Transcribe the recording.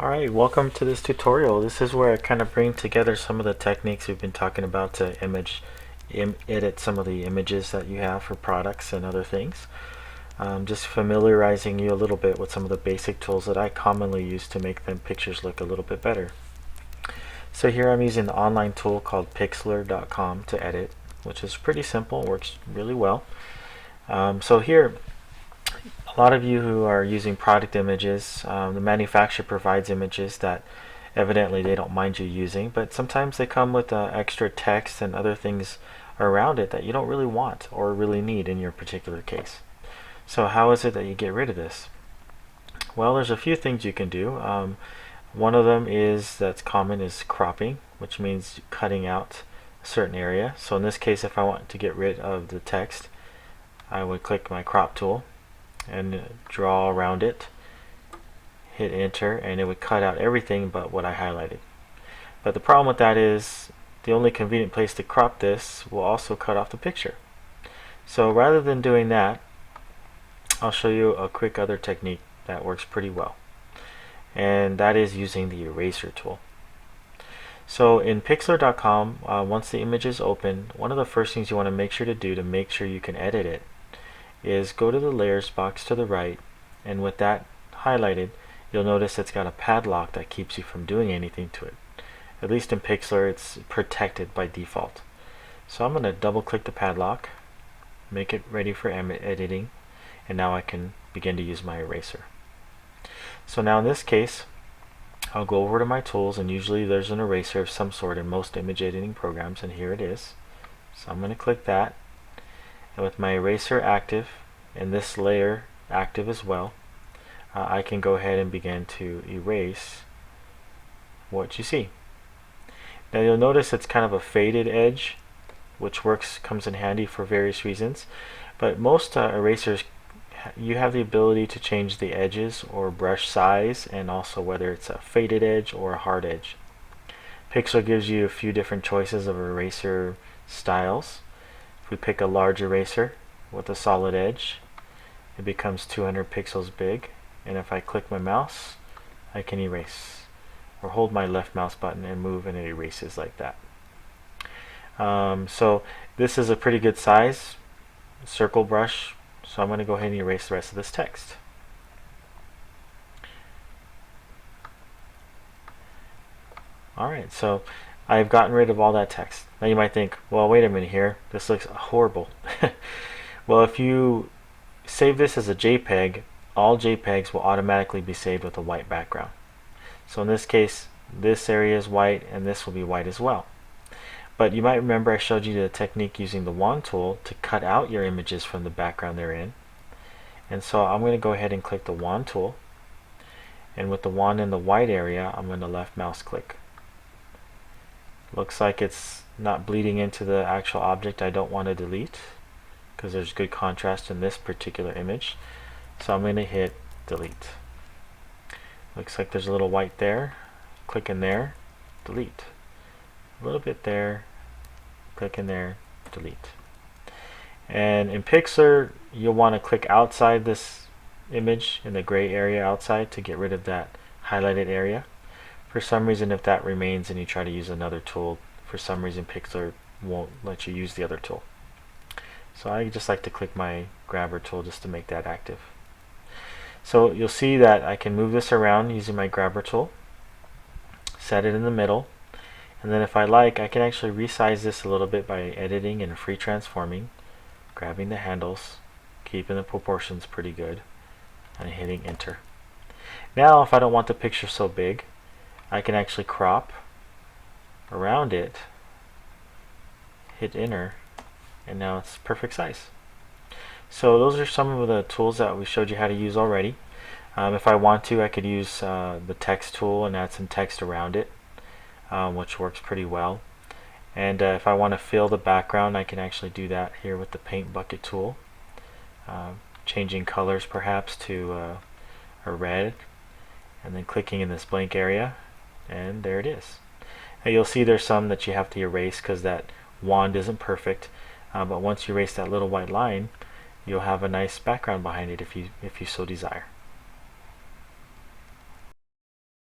Alright, welcome to this tutorial. This is where I kind of bring together some of the techniques we've been talking about to edit some of the images that you have for products and other things. Just familiarizing you a little bit with some of the basic tools that I commonly use to make them pictures look a little bit better. So here I'm using the online tool called Pixlr.com to edit, which is pretty simple, works really well. So here, a lot of you who are using product images, the manufacturer provides images that evidently they don't mind you using, but sometimes they come with extra text and other things around it that you don't really want or really need in your particular case. So how is it that you get rid of this? Well, there's a few things you can do. One of them that's common is cropping, which means cutting out a certain area. So in this case, if I want to get rid of the text, I would click my crop tool and draw around it, hit enter, and it would cut out everything but what I highlighted. But the problem with that is the only convenient place to crop this will also cut off the picture. So rather than doing that, I'll show you a quick other technique that works pretty well, and that is using the eraser tool. So in Pixlr.com, once the image is open, one of the first things you want to make sure to do to make sure you can edit it is go to the layers box to the right, and with that highlighted, you'll notice it's got a padlock that keeps you from doing anything to it. At least in Pixlr, it's protected by default. So I'm going to double click the padlock, make it ready for editing, and now I can begin to use my eraser. So now in this case, I'll go over to my tools, and usually there's an eraser of some sort in most image editing programs, and here it is. So I'm going to click that, and with my eraser active and this layer active as well, I can go ahead and begin to erase what you see. Now you'll notice it's kind of a faded edge, which comes in handy for various reasons, but most erasers, you have the ability to change the edges or brush size, and also whether it's a faded edge or a hard edge. Pixlr gives you a few different choices of eraser styles. If we pick a large eraser with a solid edge, it becomes 200 pixels big, and if I click my mouse, I can erase, or hold my left mouse button and move, and it erases like that. So this is a pretty good size circle brush, so I'm going to go ahead and erase the rest of this text. Alright, so I've gotten rid of all that text. Now you might think, well, wait a minute here, this looks horrible. Well, if you save this as a JPEG, all JPEGs will automatically be saved with a white background. So in this case, this area is white, and this will be white as well. But you might remember I showed you the technique using the wand tool to cut out your images from the background they're in. And so I'm going to go ahead and click the wand tool, and with the wand in the white area, I'm going to left mouse click. Looks like it's not bleeding into the actual object I don't want to delete, because there's good contrast in this particular image. So I'm going to hit delete. Looks like there's a little white there. Click in there, delete. A little bit there, click in there, delete. And in Pixlr, you'll want to click outside this image in the gray area outside to get rid of that highlighted area. For some reason, if that remains and you try to use another tool, for some reason Pixlr won't let you use the other tool. So I just like to click my grabber tool just to make that active. So you'll see that I can move this around using my grabber tool, set it in the middle, and then if I like, I can actually resize this a little bit by editing and free transforming, grabbing the handles, keeping the proportions pretty good, and hitting enter. Now if I don't want the picture so big, I can actually crop around it, hit enter, and now it's perfect size. So those are some of the tools that we showed you how to use already. If I want to, I could use the text tool and add some text around it, which works pretty well. And if I want to fill the background, I can actually do that here with the paint bucket tool, changing colors perhaps to a red, and then clicking in this blank area, and there it is. Now you'll see there's some that you have to erase because that wand isn't perfect, but once you erase that little white line, you'll have a nice background behind it if you so desire.